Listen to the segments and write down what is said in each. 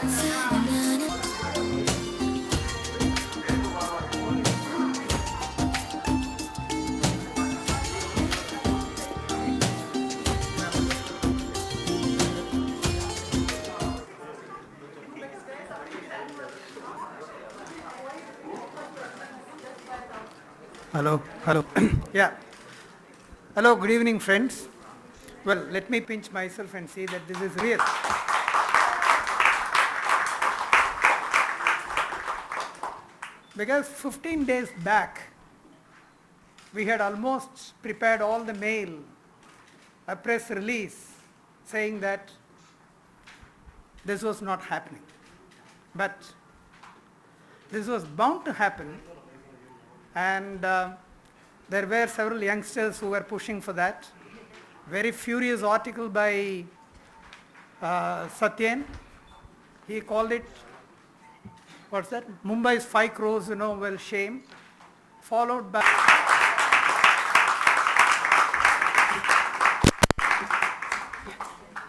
Hello, hello. Yeah. Hello, good evening, friends. Well, let me pinch myself and say that this is real. Because 15 days back, we had almost prepared all the mail, a press release saying that this was not happening. But this was bound to happen, and there were several youngsters who were pushing for that. Very furious article by Satyen. He called it, what's that? Mumbai's 5 crores, well, shame. Followed by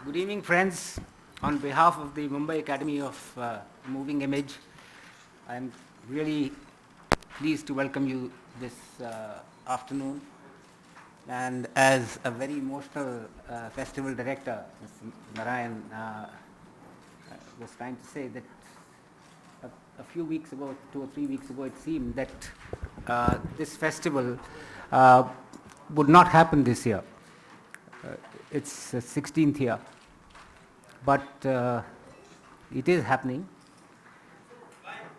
Good evening, friends. On behalf of the Mumbai Academy of Moving Image, I am really pleased to welcome you this afternoon. And as a very emotional festival director, Mr. Narayan was trying to say that a few weeks ago, 2 or 3 weeks ago, it seemed that this festival would not happen this year. It's the 16th year, but it is happening.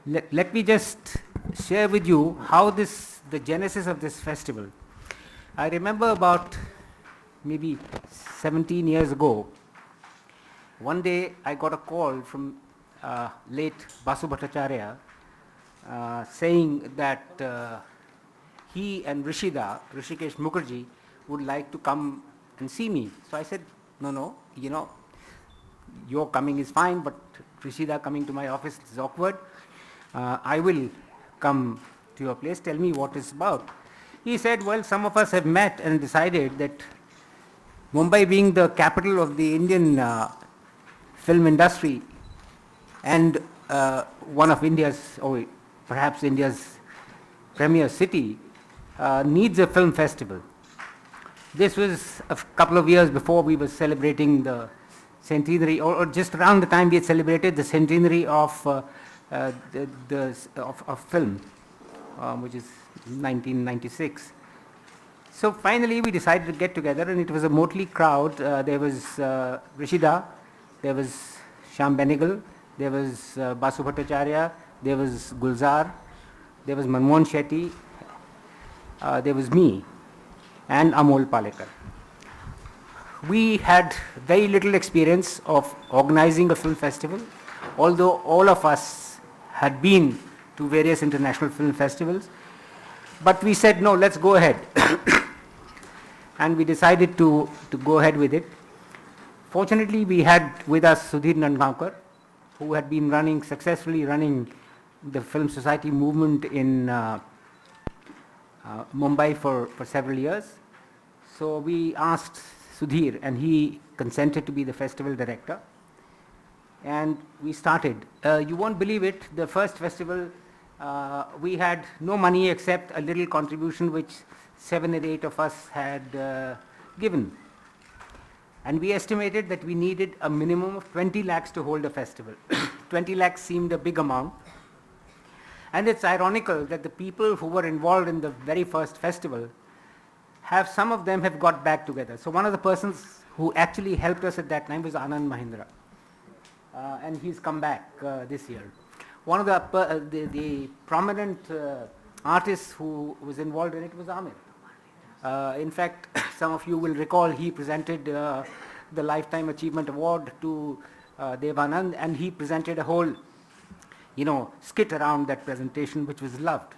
Let me just share with you how the genesis of this festival. I remember about maybe 17 years ago, one day I got a call from late Basu Bhattacharya saying that he and Rishikesh Mukherjee, would like to come and see me. So I said, no, your coming is fine, but Rishida coming to my office is awkward. I will come to your place, tell me what it's about. He said, well, some of us have met and decided that Mumbai being the capital of the Indian film industry and one of India's, or perhaps India's premier city, needs a film festival. This was a couple of years before we were celebrating the centenary, or just around the time we had celebrated the centenary of film, which is 1996. So finally we decided to get together, and it was a motley crowd. There was Rishida, there was Shyam Benegal, there was Basu Bhattacharya, there was Gulzar, there was Manmohan Shetty, there was me, and Amol Palekar. We had very little experience of organizing a film festival, although all of us had been to various international film festivals. But we said, no, let's go ahead. And we decided to go ahead with it. Fortunately, we had with us Sudhir Nandgaonkar, who had been successfully running the Film Society movement in Mumbai for several years. So we asked Sudhir, and he consented to be the festival director. And we started. You won't believe it, the first festival, we had no money except a little contribution which 7 or 8 of us had given. And we estimated that we needed a minimum of 20 lakhs to hold a festival. 20 lakhs seemed a big amount. And it's ironical that the people who were involved in the very first festival, some of them have got back together. So one of the persons who actually helped us at that time was Anand Mahindra. And he's come back this year. One of the prominent artists who was involved in it was Amir. In fact, some of you will recall he presented the Lifetime Achievement Award to Dev Anand, and he presented a whole skit around that presentation, which was loved.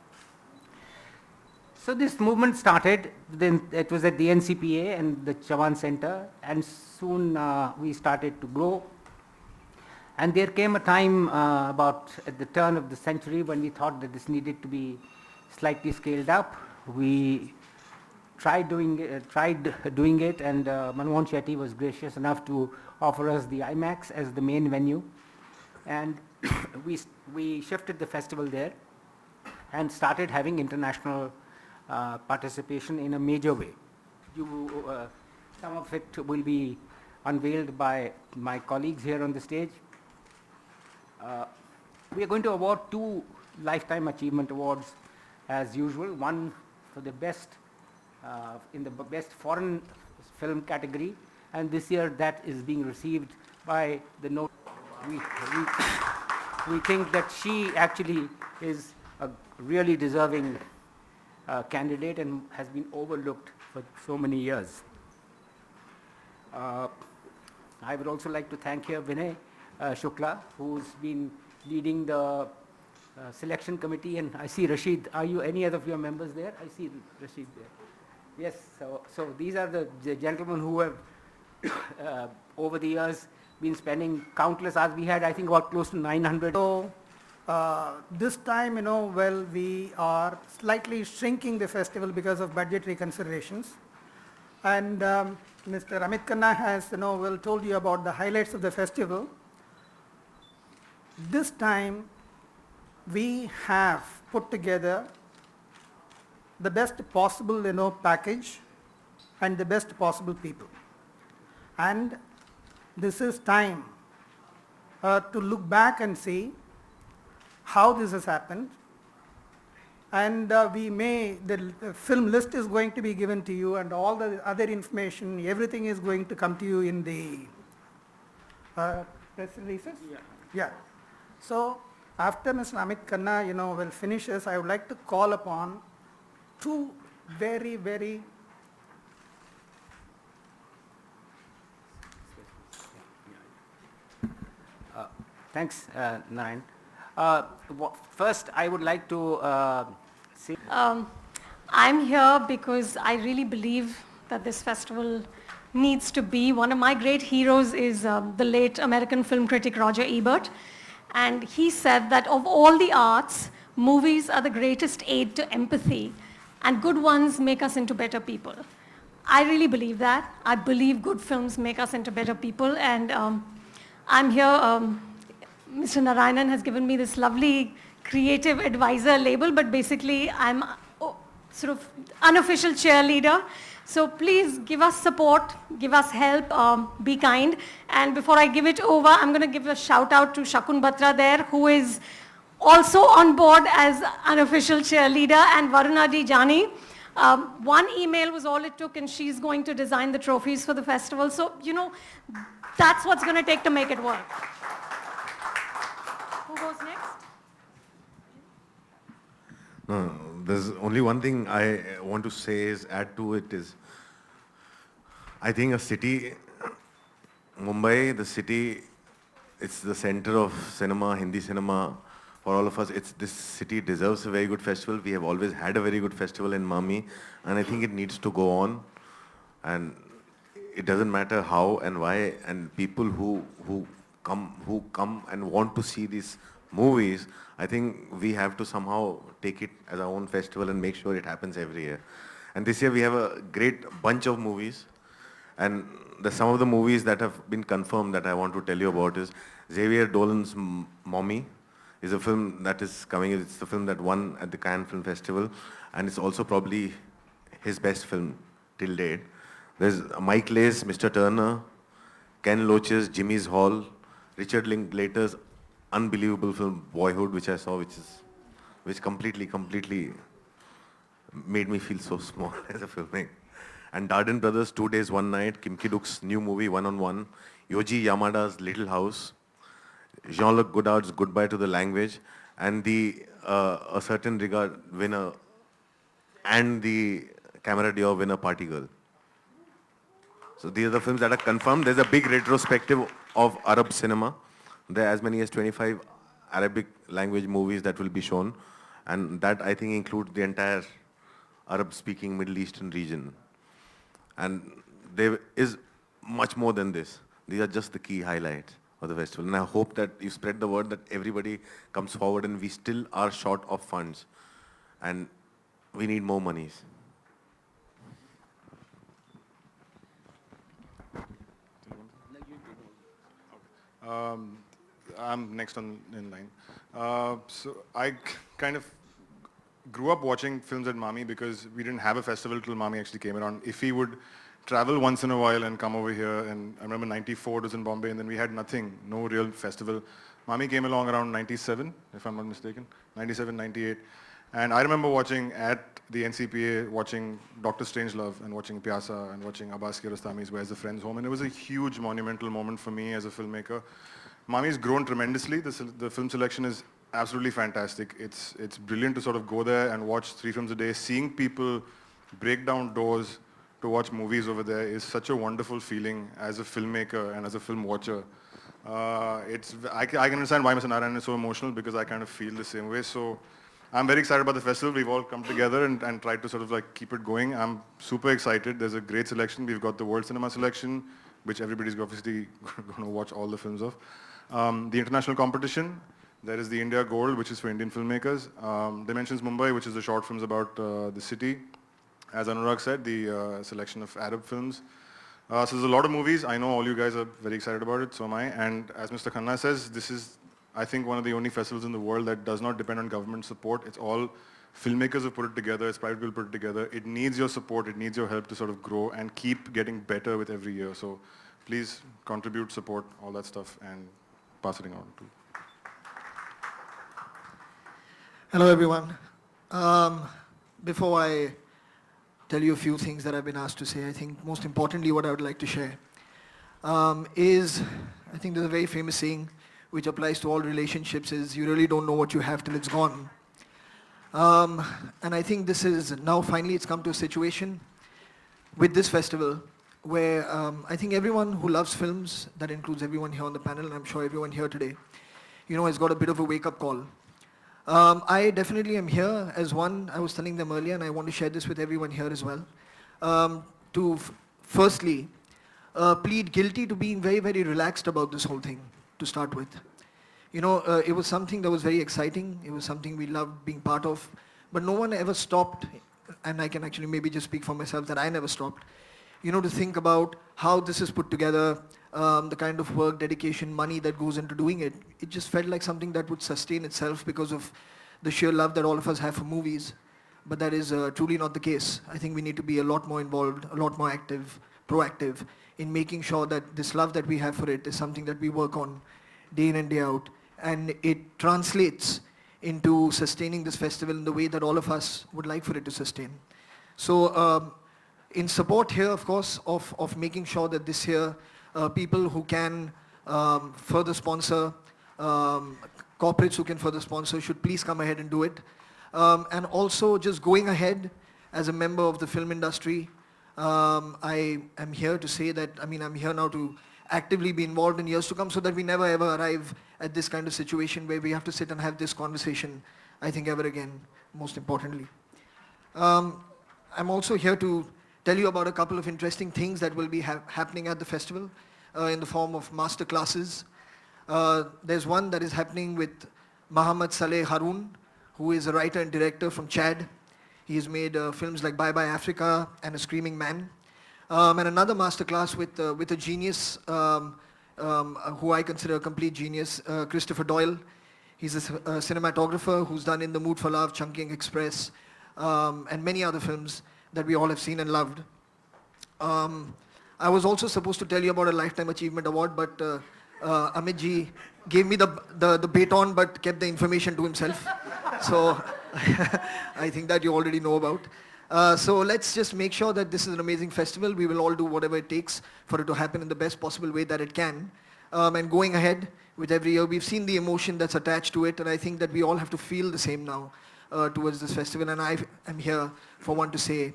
So this movement started. Then it was at the NCPA and the Chavan Center, and soon we started to grow. And there came a time about at the turn of the century when we thought that this needed to be slightly scaled up. We tried doing it, and Manmohan Shetty was gracious enough to offer us the IMAX as the main venue. And we shifted the festival there and started having international participation in a major way. Some of it will be unveiled by my colleagues here on the stage. We are going to award 2 Lifetime Achievement Awards as usual, one for the best in the best foreign film category, and this year that is being received by the we think that she actually is a really deserving candidate and has been overlooked for so many years. I would also like to thank here Vinay Shukla, who's been leading the selection committee, and I see Rashid. Are you any other of your members there? I see Rashid there. Yes, so these are the gentlemen who have over the years been spending countless hours. We had, I think, about close to 900. So this time, well, we are slightly shrinking the festival because of budgetary considerations. And Mr. Amit Khanna has, well, told you about the highlights of the festival. This time, we have put together the best possible, package and the best possible people. And this is time to look back and see how this has happened. And the film list is going to be given to you, and all the other information, everything is going to come to you in the press releases? Yeah. So after Mr. Amit Khanna, will finishes, I would like to call upon 2 very, very Thanks, Narayan. First, I would like to say... I'm here because I really believe that this festival needs to be. One of my great heroes is the late American film critic Roger Ebert. And he said that of all the arts, movies are the greatest aid to empathy, and good ones make us into better people. I really believe that. I believe good films make us into better people, and I'm here. Mr. Narayanan has given me this lovely creative advisor label, but basically I'm sort of unofficial cheerleader. So please give us support, give us help, be kind. And before I give it over, I'm going to give a shout out to Shakun Batra there, who is also on board as unofficial cheerleader, and Varuna Di Jani. One email was all it took, and she's going to design the trophies for the festival. So, that's what's going to take to make it work. Who goes next? No, there's only one thing I want to say is, add to it is, I think a city, Mumbai, the city, it's the center of cinema, Hindi cinema. For all of us, this city deserves a very good festival. We have always had a very good festival in Mami, and I think it needs to go on. And it doesn't matter how and why, and people who come and want to see these movies, I think we have to somehow take it as our own festival and make sure it happens every year. And this year we have a great bunch of movies, and some of the movies that have been confirmed that I want to tell you about is Xavier Dolan's Mommy is a film that is coming. It's the film that won at the Cannes Film Festival, and it's also probably his best film till date. There's Mike Leigh's Mr. Turner, Ken Loach's Jimmy's Hall, Richard Linklater's unbelievable film Boyhood, which I saw, which completely made me feel so small as a filmmaker. And Darden Brothers' 2 Days, 1 Night, Kim Ki-duk's new movie, One on One, Yoji Yamada's Little House, Jean-Luc Godard's Goodbye to the Language, and the A Certain Regard winner, and the Camera d'Or winner, Party Girl. So these are the films that are confirmed. There's a big retrospective of Arab cinema. There are as many as 25 Arabic language movies that will be shown, and that I think includes the entire Arab-speaking Middle Eastern region. And there is much more than this. These are just the key highlights of the festival. And I hope that you spread the word that everybody comes forward, and we still are short of funds. And we need more monies. I'm next in line. So I kind of grew up watching films at Mami because we didn't have a festival till Mami actually came around. If he would travel once in a while and come over here, and I remember 94 was in Bombay, and then we had nothing, no real festival. Mami came along around 97, if I'm not mistaken, 97, 98. And I remember watching at the NCPA, watching Dr. Strangelove and watching Pyasa and watching Abbas Kiarostami's Where's the Friend's Home, and it was a huge monumental moment for me as a filmmaker. Mami's grown tremendously. The film selection is absolutely fantastic. It's brilliant to sort of go there and watch 3 films a day. Seeing people break down doors to watch movies over there is such a wonderful feeling as a filmmaker and as a film watcher. I can understand why Mr. Narayan is so emotional, because I kind of feel the same way. So I'm very excited about the festival. We've all come together and tried to sort of like keep it going. I'm super excited. There's a great selection. We've got the World Cinema selection, which everybody's obviously going to watch all the films of. The international competition, there is the India Gold, which is for Indian filmmakers. Dimensions Mumbai, which is the short films about the city. As Anurag said, the selection of Arab films. So there's a lot of movies. I know all you guys are very excited about it, so am I. And as Mr. Khanna says, this is, I think, one of the only festivals in the world that does not depend on government support. It's all filmmakers have put it together, it's private people put it together. It needs your support, it needs your help to sort of grow and keep getting better with every year. So please contribute, support, all that stuff, and pass it on to. Hello, everyone. Before I tell you a few things that I've been asked to say, I think most importantly what I would like to share is, I think there's a very famous saying which applies to all relationships, is you really don't know what you have till it's gone. And I think this is, now finally it's come to a situation with this festival where I think everyone who loves films, that includes everyone here on the panel, and I'm sure everyone here today, you know, has got a bit of a wake-up call. I definitely am here as one, I was telling them earlier, and I want to share this with everyone here as well, to firstly plead guilty to being very, very relaxed about this whole thing, to start with. You know, it was something that was very exciting, it was something we loved being part of, but no one ever stopped, and I can actually maybe just speak for myself that I never stopped, you know, to think about how this is put together, the kind of work, dedication, money that goes into doing it. It just felt like something that would sustain itself because of the sheer love that all of us have for movies. But that is truly not the case. I think we need to be a lot more involved, a lot more active, proactive in making sure that this love that we have for it is something that we work on day in and day out. And it translates into sustaining this festival in the way that all of us would like for it to sustain. So in support here, of course, of making sure that this year people who can further sponsor, corporates who can further sponsor should please come ahead and do it. And also just going ahead as a member of the film industry, I am here to say that, I mean, I'm here now to actively be involved in years to come so that we never ever arrive at this kind of situation where we have to sit and have this conversation, I think, ever again, most importantly. I'm also here to tell you about a couple of interesting things that will be happening at the festival in the form of master classes. There's one that is happening with Mohammad Saleh Haroon, who is a writer and director from Chad. He has made films like Bye Bye Africa and A Screaming Man. And another master class with a genius who I consider a complete genius, Christopher Doyle. He's a cinematographer who's done In the Mood for Love, Chungking Express, and many other films that we all have seen and loved. I was also supposed to tell you about a Lifetime Achievement Award, but Amit ji gave me the baton but kept the information to himself. So I think that you already know about. So let's just make sure that this is an amazing festival. We will all do whatever it takes for it to happen in the best possible way that it can. And going ahead with every year, we've seen the emotion that's attached to it, and I think that we all have to feel the same now towards this festival. And I am here for one to say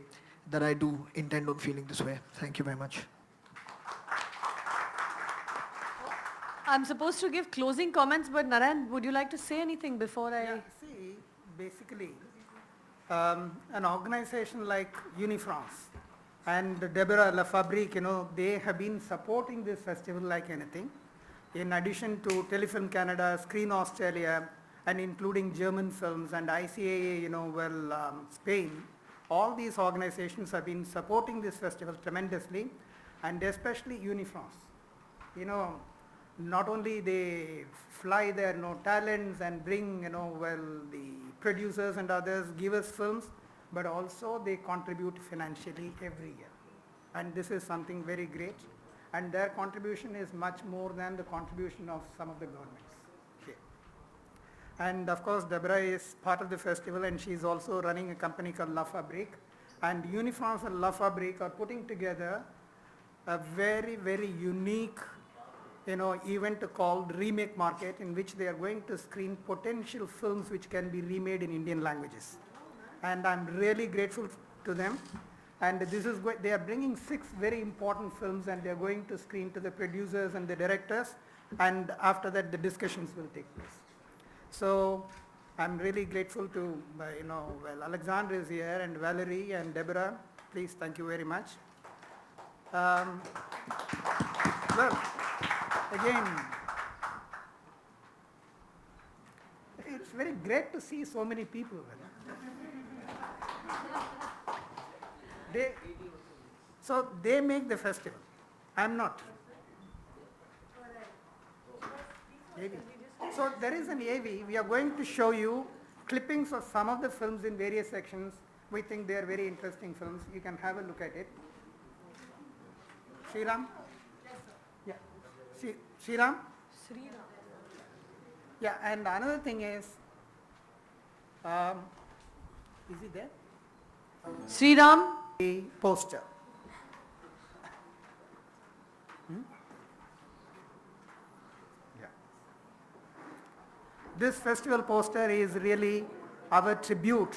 that I do intend on feeling this way. Thank you very much. I'm supposed to give closing comments, but Narayan, would you like to say anything before I... Yeah, see, basically, an organization like Unifrance and Deborah La Fabrique, you know, they have been supporting this festival like anything. In addition to Telefilm Canada, Screen Australia, and including German films and ICAA, you know, well, Spain, all these organizations have been supporting this festival tremendously, and especially Unifrance. You know, not only they fly their talents and bring the producers and others give us films, but also they contribute financially every year, and this is something very great, and their contribution is much more than the contribution of some of the governments here. And of course Deborah is part of the festival, and she is also running a company called La Fabrique, and Uniforms and La Fabrique are putting together a very, very unique event called Remake Market, in which they are going to screen potential films which can be remade in Indian languages. And I'm really grateful to them. And this is they are bringing 6 very important films, and they are going to screen to the producers and the directors, and after that the discussions will take place. So I'm really grateful to Alexander is here, and Valerie and Deborah. Please, thank you very much. Well, again, it's very great to see so many people. They make the festival. I'm not. AV. So there is an AV. We are going to show you clippings of some of the films in various sections. We think they are very interesting films. You can have a look at it. Sriram? Yeah. Sriram? Sriram. Yeah, and another thing is he there? Sriram? The poster. Yeah. This festival poster is really our tribute.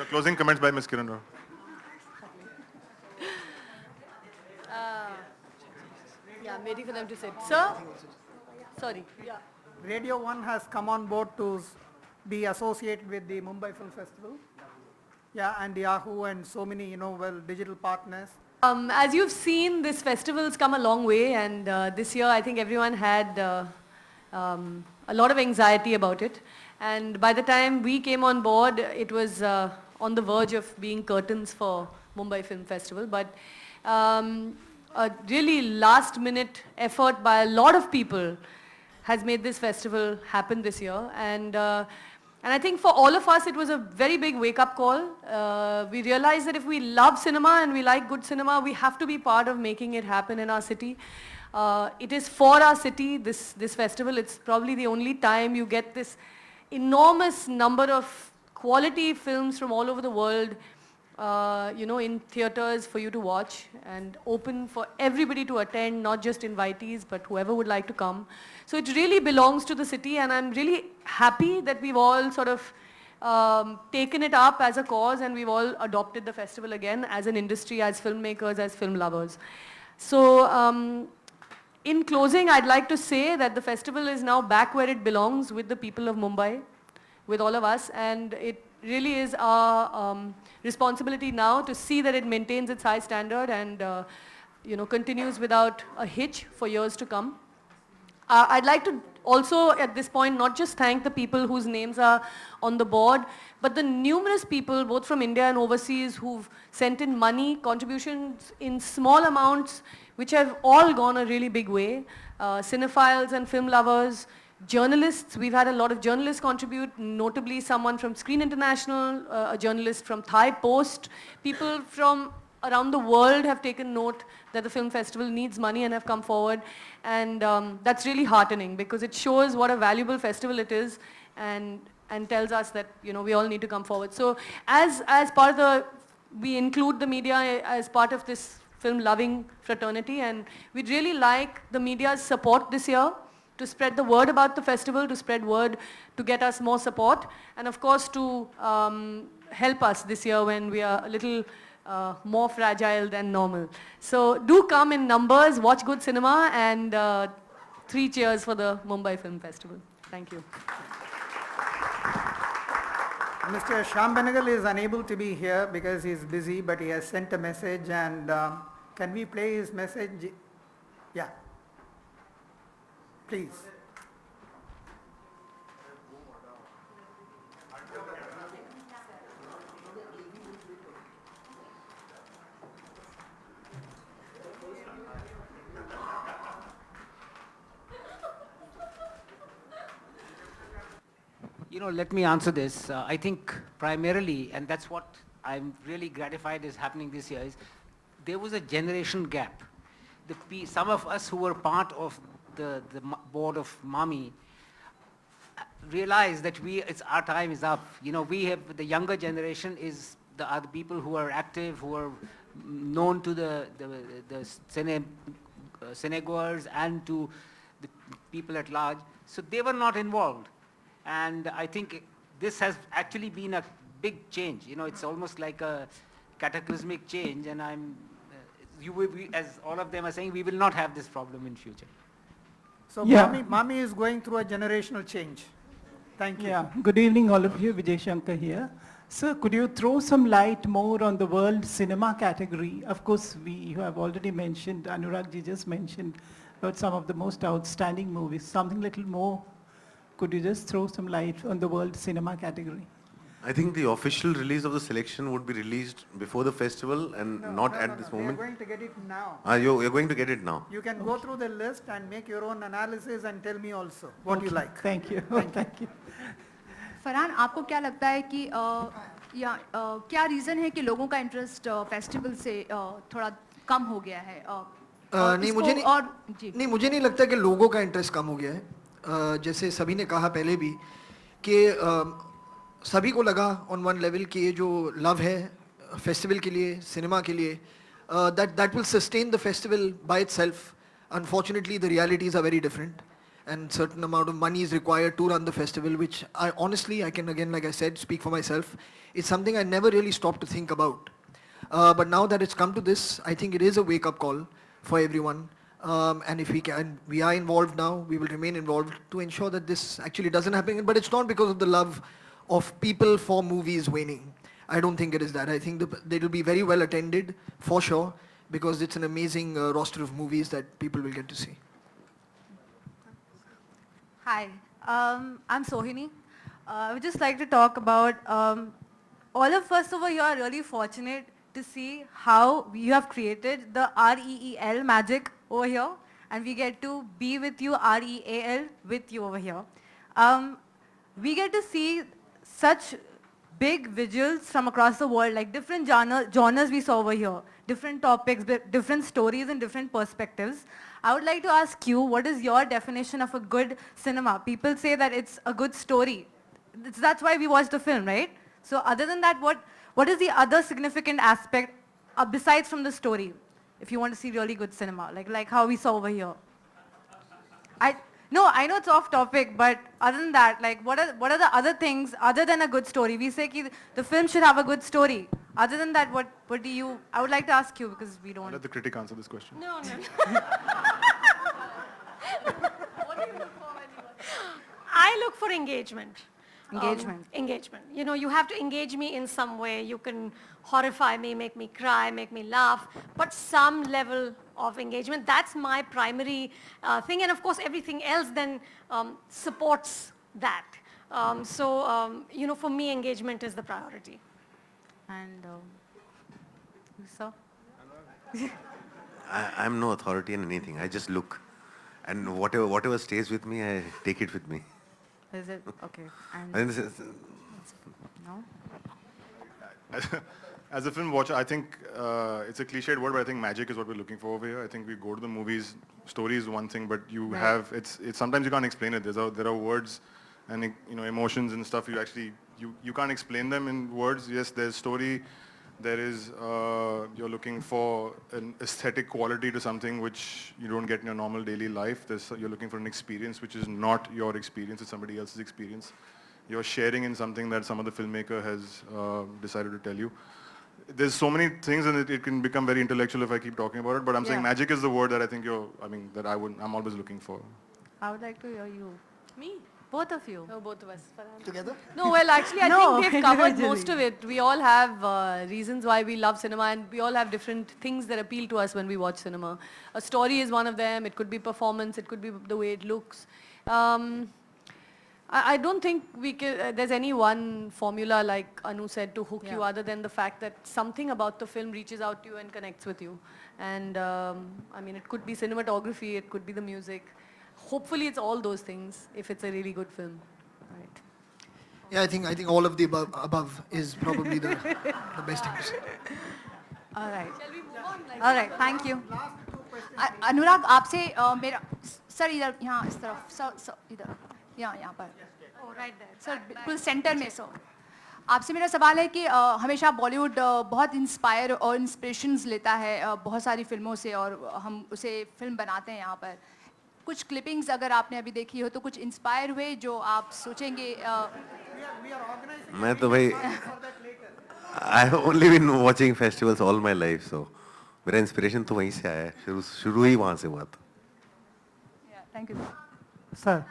Closing comments by Ms. Kiran Rao. Yeah, I'm waiting for them to say. Sir? Sorry. Yeah. Radio 1 has come on board to be associated with the Mumbai Film Festival. Yeah, and Yahoo and so many, digital partners. As you've seen, this festival's come a long way, and this year I think everyone had a lot of anxiety about it. And by the time we came on board, it was on the verge of being curtains for Mumbai Film Festival. But a really last-minute effort by a lot of people has made this festival happen this year. And I think for all of us, it was a very big wake-up call. We realized that if we love cinema and we like good cinema, we have to be part of making it happen in our city. It is for our city, this festival. It's probably the only time you get this enormous number of quality films from all over the world, in theaters for you to watch, and open for everybody to attend, not just invitees, but whoever would like to come. So it really belongs to the city, and I'm really happy that we've all sort of taken it up as a cause, and we've all adopted the festival again as an industry, as filmmakers, as film lovers. So in closing, I'd like to say that the festival is now back where it belongs, with the people of Mumbai, with all of us, and it really is our responsibility now to see that it maintains its high standard and continues without a hitch for years to come. I'd like to also at this point not just thank the people whose names are on the board, but the numerous people both from India and overseas who've sent in money, contributions in small amounts, which have all gone a really big way. Cinephiles and film lovers, journalists, we've had a lot of journalists contribute, notably someone from Screen International, a journalist from Thai Post. People from around the world have taken note that the film festival needs money and have come forward. And that's really heartening because it shows what a valuable festival it is and tells us that, you know, we all need to come forward. So as part of the, we include the media as part of this film-loving fraternity, and we'd really like the media's support this year to spread the word about the festival, to spread word, to get us more support, and of course to help us this year when we are a little more fragile than normal. So do come in numbers, watch good cinema, and 3 cheers for the Mumbai Film Festival. Thank you. Mr. Shyam Benegal is unable to be here because he is busy, but he has sent a message, and can we play his message? Yeah. Please. You know, let me answer this. I think primarily, and that's what I'm really gratified is happening this year, is there was a generation gap. Some of us who were part of the board of MAMI realized that our time is up. You know, the younger generation are the people who are active, who are known to the cinegoers and to the people at large. So they were not involved. And I think this has actually been a big change. You know, it's almost like a cataclysmic change, and as all of them are saying, we will not have this problem in future. So Yeah. Mami is going through a generational change. Thank you. Yeah, good evening all of you, Vijay Shankar here. Sir, could you throw some light more on the world cinema category? Of course, you have already mentioned, Anurag ji just mentioned about some of the most outstanding movies. Something little more, could you just throw some light on the world cinema category? I think the official release of the selection would be released before the festival and not at this We are moment. going to get it now. You're going to get it now. You can go through the list and make your own analysis and tell me also what you like. Thank you, thank you. Farhan, आपको क्या लगता है कि क्या reason है कि लोगों का इंटरेस्ट फेस्टिवल से थोड़ा कम हो गया है? नहीं, मुझे नहीं लगता कि लोगों का इंटरेस्ट कम हो गया है. जैसे सभी ने कहा पहले भी कि सभी को लगा ऑन वन लेवल कि ये जो लव है फेस्टिवल के लिए, सिनेमा के लिए, that will sustain the festival by itself. Unfortunately, the realities are very different, and certain amount of money is required to run the festival, which I can again, like I said, speak for myself. It's something I never really stopped to think about. But now that it's come to this, I think it is a wake-up call for everyone. And if we are involved now, we will remain involved to ensure that this actually doesn't happen. But it's not because of the love of people for movies waning. I don't think it is that. I think they will be very well attended, for sure, because it's an amazing roster of movies that people will get to see. Hi, I'm Sohini. I would just like to talk about all of us over here are really fortunate to see how you have created the REEL magic over here, and we get to be with you, REAL, with you over here. We get to see such big visuals from across the world, like different genres we saw over here, different topics, different stories and different perspectives. I would like to ask you, what is your definition of a good cinema? People say that it's a good story. That's why we watch the film, right? So other than that, what is the other significant aspect besides from the story, if you want to see really good cinema, like how we saw over here? No, I know it's off topic, but other than that, like what are the other things other than a good story? We say ki the film should have a good story. Other than that, what do you, I would like to ask you because we don't. Let the critic answer this question. No. What do you look for when you watch? I look for engagement. Engagement. You know, you have to engage me in some way. You can horrify me, make me cry, make me laugh, but some level of engagement. That's my primary thing, and of course everything else then supports that. For me, engagement is the priority. And sir? I'm no authority in anything. I just look. And whatever stays with me, I take it with me. Is it? Okay. And And this is- no? As a film watcher, I think it's a cliched word, but I think magic is what we're looking for over here. I think we go to the movies, story is one thing, but you Right. have, it's sometimes you can't explain it. There are words and emotions and stuff you can't explain them in words. Yes, there's story, there is, you're looking for an aesthetic quality to something which you don't get in your normal daily life. You're looking for an experience which is not your experience, it's somebody else's experience. You're sharing in something that some other filmmaker has decided to tell you. There's so many things, and it can become very intellectual if I keep talking about it, but I'm saying magic is the word that I think I'm always looking for. I would like to hear you. Me? Both of you. No, both of us. Together? No, well, actually, I No, think they've covered individually. most of it. We all have reasons why we love cinema, and we all have different things that appeal to us when we watch cinema. A story is one of them. It could be performance. It could be the way it looks. I don't think there's any one formula, like Anu said, to hook you, other than the fact that something about the film reaches out to you and connects with you. And it could be cinematography, it could be the music. Hopefully it's all those things if it's a really good film. Right. Yeah, I think all of the above is probably the best thing to say. All right. Shall we move on? All right. Thank you. अनुराग आपसे मेरा sir इधर यहाँ इस तरफ sir इधर यहाँ पर sir बिल्कुल सेंटर में सर आपसे मेरा सवाल है कि हमेशा बॉलीवुड बहुत इंस्पायर और इंस्पिरेशंस लेता है बहुत सारी फिल्मों से और हम उसे फिल्म बनाते हैं यहाँ पर कुछ क्लिपिंग्स अगर आपने अभी देखी हो तो कुछ इंस्पायर हुए जो आप सोचेंगे मैं तो भाई I have only been watching festivals all my life, so मेरा इंस्पिरेशन तो वहीं से आया है, शुरू ही वहाँ से हुआ था. Thank you Sir.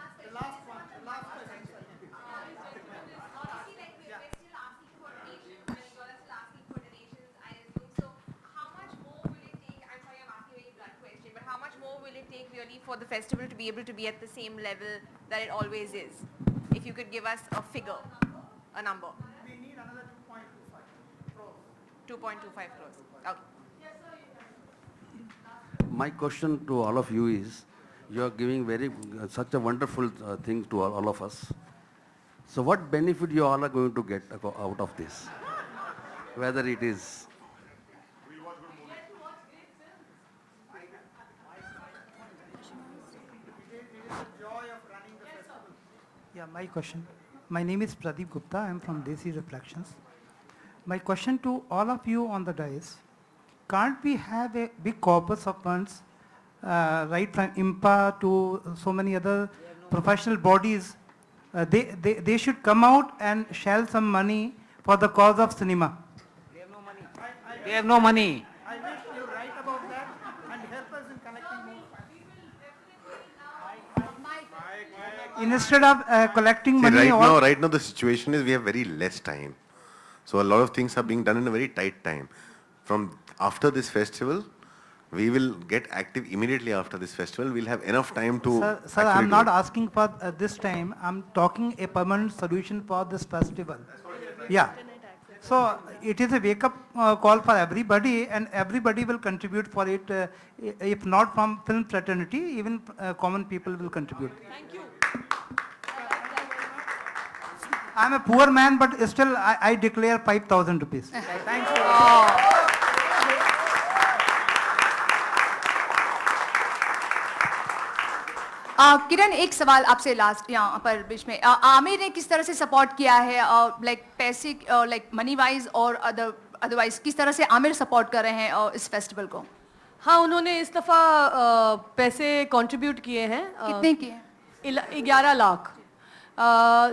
For the festival to be able to be at the same level that it always is. If you could give us a figure, a number. We need another 2.25 crores. 2.25 crores. Okay. My question to all of you is, you are giving such a wonderful thing to all of us. So what benefit you all are going to get out of this? Whether it is... Yeah, my question. My name is Pradeep Gupta. I am from Desi Reflections. My question to all of you on the dais, can't we have a big corpus of funds, right from IMPA to so many other professional bodies? They should come out and shell some money for the cause of cinema. They have no money. They have no money. I wish you write about that and help us in collecting more. Instead of collecting See, money, right now the situation is we have very less time. So a lot of things are being done in a very tight time. From after this festival, we will get active immediately after this festival. We'll have enough time to... Sir, I'm not asking for this time. I'm talking a permanent solution for this festival. Yeah. So it is a wake-up call for everybody, and everybody will contribute for it. If not from film fraternity, even common people will contribute. Thank you. I'm a poor man, but still I declare 5,000 rupees. Thank you. किरण एक सवाल आपसे last यहाँ पर बीच में आमिर ने किस तरह से सपोर्ट किया है लाइक पैसे लाइक मनी वाइज और अदरवाइज किस तरह से आमिर सपोर्ट कर रहे हैं इस फेस्टिवल को हाँ उन्होंने इस दफ़ा पैसे कंट्रीब्यूट किए हैं कितने किए 11 लाख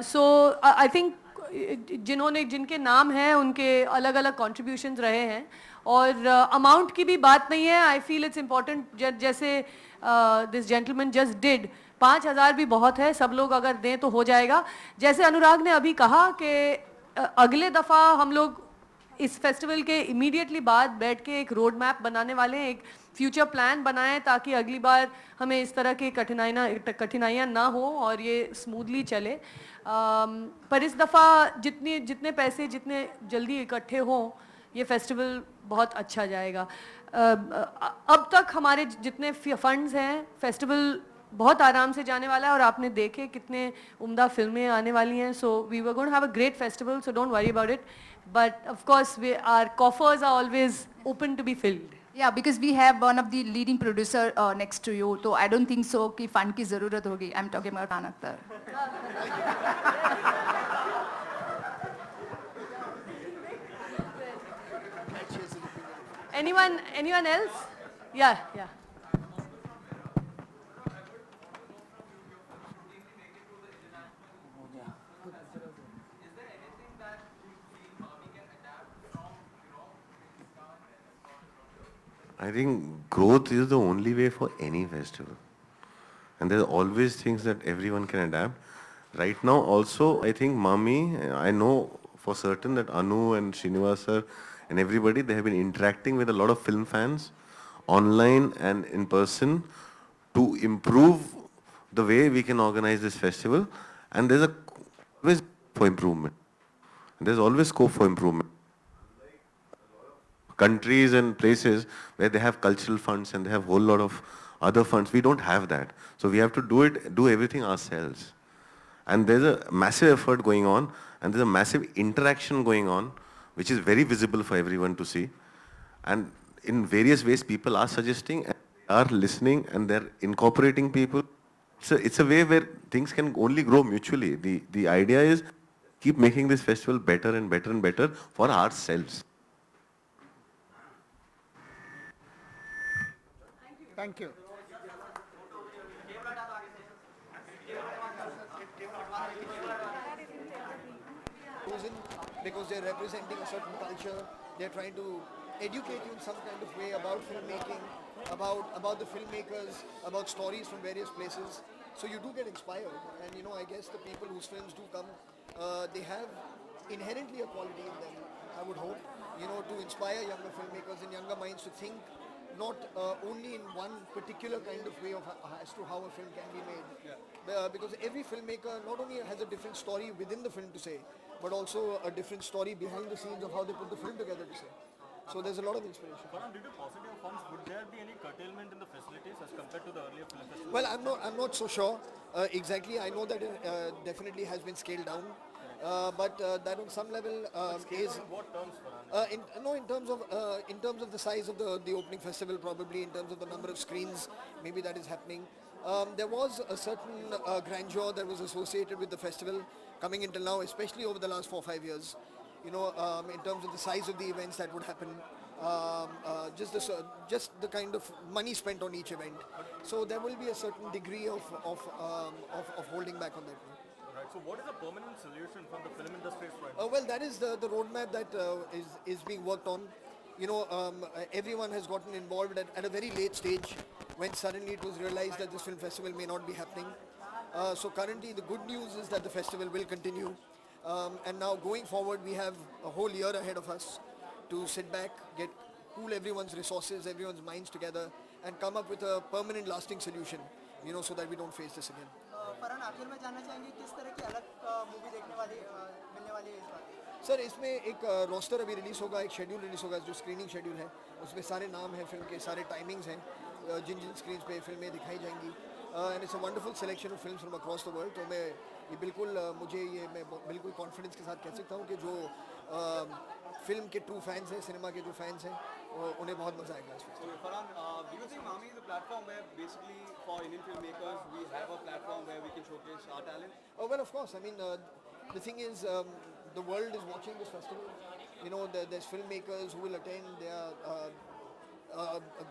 सो आई थिंक जिनके नाम हैं उनके अलग अलग कॉन्ट्रीब्यूशंस रहे हैं और अमाउंट की भी बात नहीं है आई फील इट्स इम्पॉर्टेंट जैसे दिस जेंटलमैन जस्ट डिड 5,000 भी बहुत है सब लोग अगर दें तो हो जाएगा जैसे अनुराग ने अभी कहा कि अगले दफ़ा हम लोग इस फेस्टिवल के इमीडिएटली बाद बैठ के एक रोड मैप बनाने वाले हैं, एक फ्यूचर प्लान बनाएं ताकि अगली बार हमें इस तरह की कठिनाइयाँ ना हो और ये स्मूथली चले। पर इस दफ़ा जितने पैसे जितने जल्दी इकट्ठे हों ये फेस्टिवल बहुत अच्छा जाएगा। अब तक हमारे जितने फंड्स हैं फेस्टिवल बहुत आराम से जाने वाला है और आपने देखे कितने उम्दा फिल्में आने वाली हैं। So we were going to have a great festival, so don't worry about it, but of course our coffers are always open to be filled. Yeah, because we have one of the leading producer next to you, so I don't think so कि fund की ज़रूरत होगी. I'm talking about Farhan Akhtar. Anyone else? Yeah. I think growth is the only way for any festival. And there's always things that everyone can adapt. Right now also, I think Mami, I know for certain that Anu and Srinivas sir and everybody, they have been interacting with a lot of film fans online and in person to improve the way we can organize this festival. And there's always for improvement. There's always scope for improvement. Countries and places where they have cultural funds and they have a whole lot of other funds, we don't have that. So we have to do everything ourselves. And there's a massive effort going on and there's a massive interaction going on which is very visible for everyone to see. And in various ways people are suggesting and they are listening and they're incorporating people. So it's a way where things can only grow mutually. The idea is keep making this festival better and better and better for ourselves. Thank you. Because they're representing a certain culture, they're trying to educate you in some kind of way about filmmaking, about the filmmakers, about stories from various places. So you do get inspired, and I guess the people whose films do come, they have inherently a quality in them, I would hope, to inspire younger filmmakers and younger minds to think not only in one particular kind of way as to how a film can be made. Because every filmmaker not only has a different story within the film to say, but also a different story behind the scenes of how they put the film together to say. So there's a lot of inspiration. Farhan, due to paucity of funds, would there be any curtailment in the facilities as compared to the earlier film festivals? Well, I'm not so sure exactly. I know that it definitely has been scaled down. But that on some level is in what terms, Farhan? in terms of the size of the opening festival, probably in terms of the number of screens, maybe that is happening. There was a certain grandeur that was associated with the festival coming until now, especially over the last 4 or 5 years. In terms of the size of the events that would happen, just the kind of money spent on each event. So there will be a certain degree of holding back on that. Right. So what is a permanent solution from the film industry's point? Well, that is the roadmap that is being worked on. Everyone has gotten involved at a very late stage when suddenly it was realized that this film festival may not be happening. So currently the good news is that the festival will continue. And now going forward we have a whole year ahead of us to sit back, pool everyone's resources, everyone's minds together and come up with a permanent lasting solution, so that we don't face this again. Farhan आखिर में जानना चाहेंगे किस तरह की अलग movie देखने वाली मिलने वाली है इस बार? सर इसमें एक रोस्टर अभी रिलीज़ होगा, एक शेड्यूल रिलीज़ होगा जो स्क्रीनिंग शेड्यूल है, उसमें सारे नाम हैं फिल्म के, सारे टाइमिंग्स हैं जिन स्क्रीन्स पे फिल्में दिखाई जाएंगी and it's a wonderful selection of films from across the world. तो मैं बिल्कुल कॉन्फिडेंस के साथ कह सकता हूँ कि जो फिल्म के ट्रू फैंस हैं, सिनेमा के जो फैंस हैं, उन्हें बहुत मजा आएगा इसमें. Farhan, do you think Mami is a platform where basically for Indian filmmakers we have a platform where we can showcase our talent? Oh well, of course. I mean, the thing is, the world is watching this festival. There's filmmakers who will attend. There are a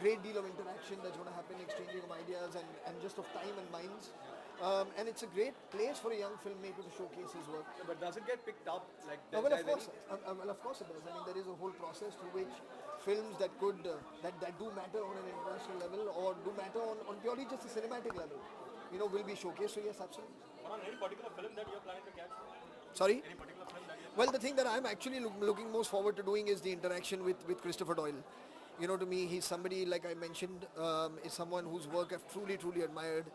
great deal of interaction that's going to happen, exchanging of ideas and just of time and minds. And it's a great place for a young filmmaker to showcase his work. But does it get picked up? Well, of course. Of course it does. I mean, there is a whole process through which films that could that do matter on an international level or do matter on purely just a cinematic level, will be showcased. So yes, absolutely. Farhan, any particular film that you're planning to catch? Sorry? Any particular film that you're Well, the thing that I'm actually looking most forward to doing is the interaction with Christopher Doyle. You know, to me, he's somebody, like I mentioned, is someone whose work I've truly, truly admired,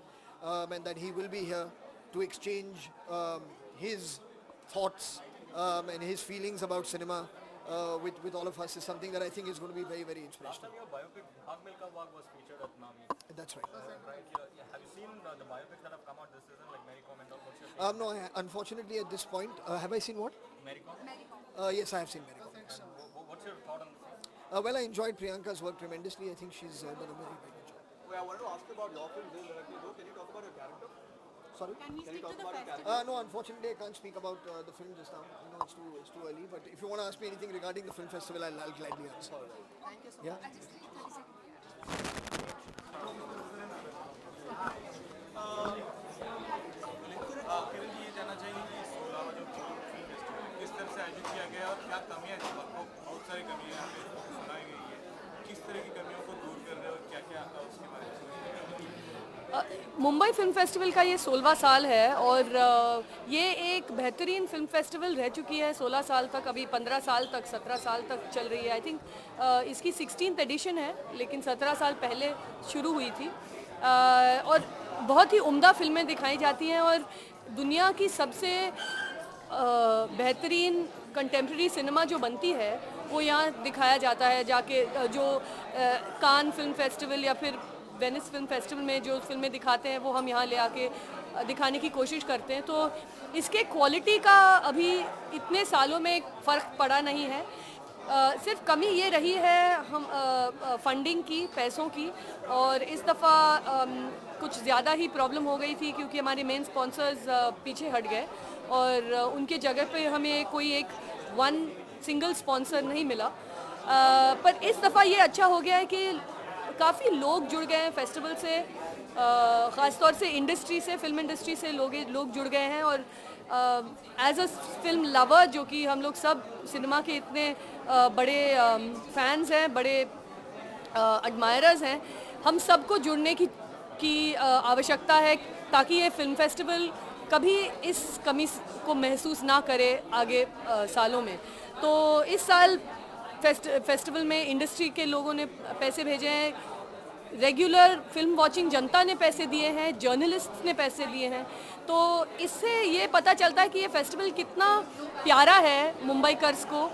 and that he will be here to exchange his thoughts and his feelings about cinema with all of us is something that I think is going to be very, very inspirational. Last time your biopic, Bhag Milkha Bhag, was featured at Mami. That's right. Right. Have you seen the biopics that have come out this season, like Mary Kom and all? What's your favorite? No, unfortunately at this point, have I seen what? Mary Kom? Yes, I have seen Mary Kom. Yes. What's your thought on this? Well, I enjoyed Priyanka's work tremendously. I think she's done a very, very good job. Wait, I wanted to ask you about your film, Dil Dhadakne Do. Can you talk about your character? Sorry? Can we Can you stick talk to the about your festival? No, unfortunately, I can't speak about the film just now. You know, it's too early. But if you want to ask me anything regarding the film festival, I'll gladly answer. Thank you so Yeah. much. I just need 30 seconds. Kiran ji ये जानना चाहेंगे कि 16वां जो film festival किस तरह से आयोजित किया गया और क्या कमियां हैं? बहुत सारी कमियां यहाँ पे सुनाई गई है, किस तरह की कमियों को दूर कर रहे हैं और क्या क्या उसके बारे में? मुंबई फिल्म फेस्टिवल का ये 16वां साल है और ये एक बेहतरीन फिल्म फेस्टिवल रह चुकी है 16 साल तक, अभी 15 साल तक, 17 साल तक चल रही है। आई थिंक इसकी 16th एडिशन है, लेकिन 17 साल पहले शुरू हुई थी और बहुत ही उम्दा फिल्में दिखाई जाती हैं और दुनिया की सबसे बेहतरीन कंटेम्प्रेरी सिनेमा जो बनती है वो यहाँ दिखाया जाता है जाके। जो कान फिल्म फेस्टिवल या फिर वेनिस फिल्म फेस्टिवल में जो फिल्में दिखाते हैं वो हम यहाँ ले आके दिखाने की कोशिश करते हैं। तो इसके क्वालिटी का अभी इतने सालों में फ़र्क पड़ा नहीं है। सिर्फ कमी ये रही है हम फंडिंग की, पैसों की, और इस दफ़ा कुछ ज़्यादा ही प्रॉब्लम हो गई थी क्योंकि हमारे मेन स्पॉन्सर्स पीछे हट गए और उनके जगह पे हमें कोई एक सिंगल स्पॉन्सर नहीं मिला। पर इस दफ़ा ये अच्छा हो गया है कि काफ़ी लोग जुड़ गए हैं फेस्टिवल से, ख़ास तौर से इंडस्ट्री से, फिल्म इंडस्ट्री से लोग जुड़ गए हैं और एज अ फिल्म लवर, जो कि हम लोग सब सिनेमा के इतने बड़े फैंस हैं, बड़े एडमायरर्स हैं, हम सबको जुड़ने की आवश्यकता है ताकि ये फिल्म फेस्टिवल कभी इस कमी को महसूस ना करे आगे सालों में। तो इस साल फेस्टिवल में इंडस्ट्री के लोगों ने पैसे भेजे हैं, रेगुलर फिल्म वॉचिंग जनता ने पैसे दिए हैं, जर्नलिस्ट ने पैसे दिए हैं। तो इससे ये पता चलता है कि ये फेस्टिवल कितना प्यारा है मुंबईकर्स को,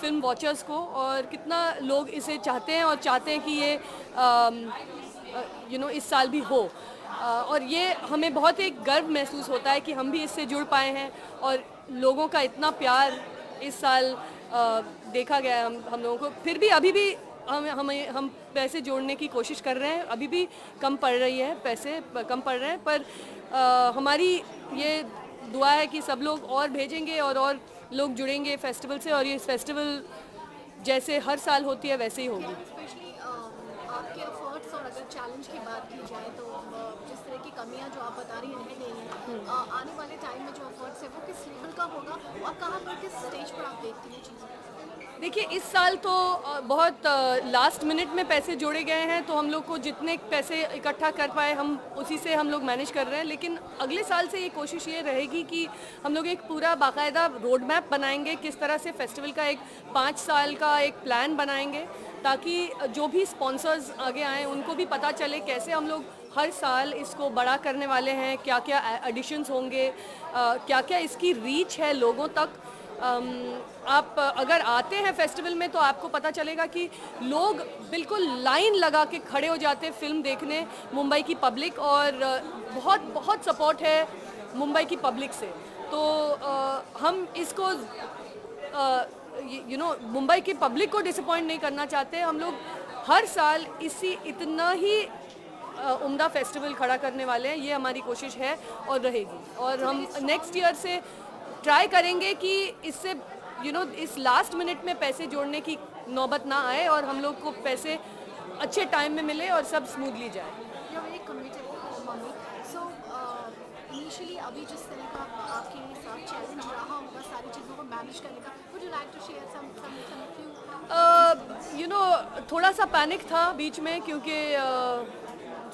फिल्म वॉचर्स को, और कितना लोग इसे चाहते हैं और चाहते हैं कि ये इस साल भी हो। और ये हमें बहुत एक गर्व महसूस होता है कि हम भी इससे जुड़ पाए हैं और लोगों का इतना प्यार इस साल देखा गया है हम लोगों को। फिर भी अभी भी हम पैसे जोड़ने की कोशिश कर रहे हैं, अभी भी कम पड़ रही है, पैसे कम पड़ रहे हैं, पर हमारी ये दुआ है कि सब लोग और भेजेंगे और लोग जुड़ेंगे फेस्टिवल से और ये फेस्टिवल जैसे हर साल होती है वैसे ही होगी। स्पेशली आपके एफर्ट्स और अगर चैलेंज की बात की जाए तो जिस तरह की कमियां जो आप बता रही रह गई हैं, आने वाले टाइम में जो एफर्ट्स है वो किस लेवल का होगा और कहाँ पर किस स्टेज पर आप देखती हैं चीज़ें? देखिए, इस साल तो बहुत लास्ट मिनट में पैसे जोड़े गए हैं, तो हम लोग को जितने पैसे इकट्ठा कर पाए हम उसी से हम लोग मैनेज कर रहे हैं। लेकिन अगले साल से ये कोशिश ये रहेगी कि हम लोग एक पूरा बाकायदा रोड मैप बनाएंगे, किस तरह से फेस्टिवल का एक 5 साल का एक प्लान बनाएंगे ताकि जो भी स्पॉन्सर्स आगे आएँ उनको भी पता चले कैसे हम लोग हर साल इसको बड़ा करने वाले हैं, क्या क्या एडिशंस होंगे, क्या क्या इसकी रीच है लोगों तक। आप अगर आते हैं फेस्टिवल में तो आपको पता चलेगा कि लोग बिल्कुल लाइन लगा के खड़े हो जाते हैं फिल्म देखने, मुंबई की पब्लिक, और बहुत बहुत सपोर्ट है मुंबई की पब्लिक से। तो हम इसको मुंबई की पब्लिक को डिसअपॉइंट नहीं करना चाहते। हम लोग हर साल इतना ही उम्दा फेस्टिवल खड़ा करने वाले हैं, ये हमारी कोशिश है और रहेगी। और हम नेक्स्ट ईयर से ट्राई करेंगे कि इससे इस लास्ट मिनट में पैसे जोड़ने की नौबत ना आए और हम लोग को पैसे अच्छे टाइम में मिले और सब स्मूथली जाए। इनिशियली अभी जिस तरह का आपके साथ चैलेंज रहा होगा सारी चीज़ों को मैनेज करने का, would you like to share some थोड़ा सा पैनिक था बीच में क्योंकि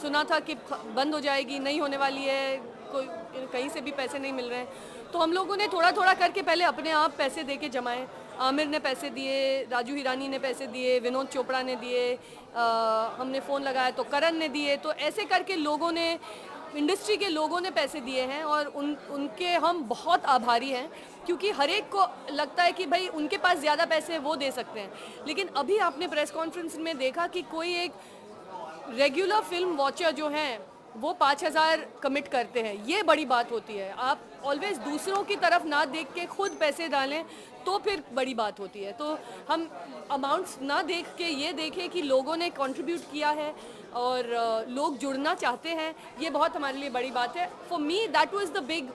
सुना था कि बंद हो जाएगी, नहीं होने वाली है, कोई कहीं से भी पैसे नहीं मिल रहे हैं। तो हम लोगों ने थोड़ा थोड़ा करके पहले अपने आप पैसे दे के जमाए। आमिर ने पैसे दिए, राजू हिरानी ने पैसे दिए, विनोद चोपड़ा ने दिए, हमने फ़ोन लगाया तो करण ने दिए। तो ऐसे करके लोगों ने, इंडस्ट्री के लोगों ने पैसे दिए हैं और उनके हम बहुत आभारी हैं, क्योंकि हर एक को लगता है कि भाई उनके पास ज़्यादा पैसे वो दे सकते हैं। लेकिन अभी आपने प्रेस कॉन्फ्रेंस में देखा कि कोई एक रेगुलर फिल्म वॉचर जो हैं वो 5,000 कमिट करते हैं, ये बड़ी बात होती है। आप ऑलवेज दूसरों की तरफ ना देख के खुद पैसे डालें तो फिर बड़ी बात होती है। तो हम अमाउंट्स ना देख के ये देखें कि लोगों ने कंट्रीब्यूट किया है और लोग जुड़ना चाहते हैं, ये बहुत हमारे लिए बड़ी बात है। For me that was the big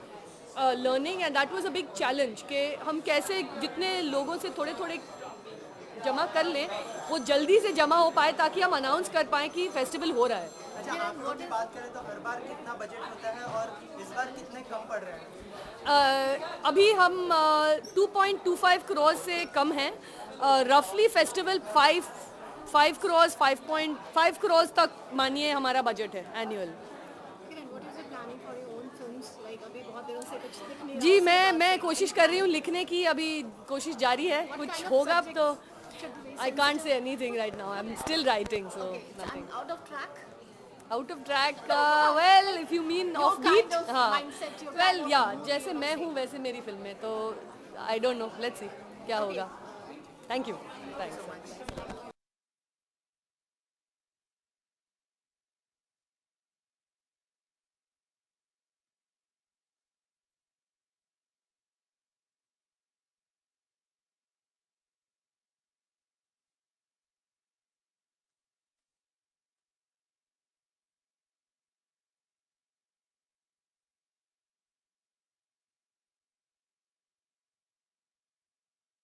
learning and that was a big challenge कि हम कैसे जितने लोगों से थोड़े थोड़े जमा कर लें वो जल्दी से जमा हो पाए ताकि हम अनाउंस कर पाएँ कि फेस्टिवल हो रहा है। अच्छा, आप लोग की बात करें तो हर बार कितना बजट होता है और इस बार कितने कम पड़ रहे हैं? अभी हम 2.25 करोड़ से कम हैं। रफली फेस्टिवल 5 करोड़ 5.5 करोड़ तक मानिए हमारा बजट है एनुअल। जी मैं कोशिश कर रही हूँ लिखने की, अभी कोशिश जारी है। कुछ होगा तो I can't say anything right now, I am still writing, so nothing. Out of track well if you mean off beat, हाँ वेल या जैसे मैं हूँ वैसे मेरी फिल्म है, तो I don't know, let's see क्या होगा। Thank you, thanks.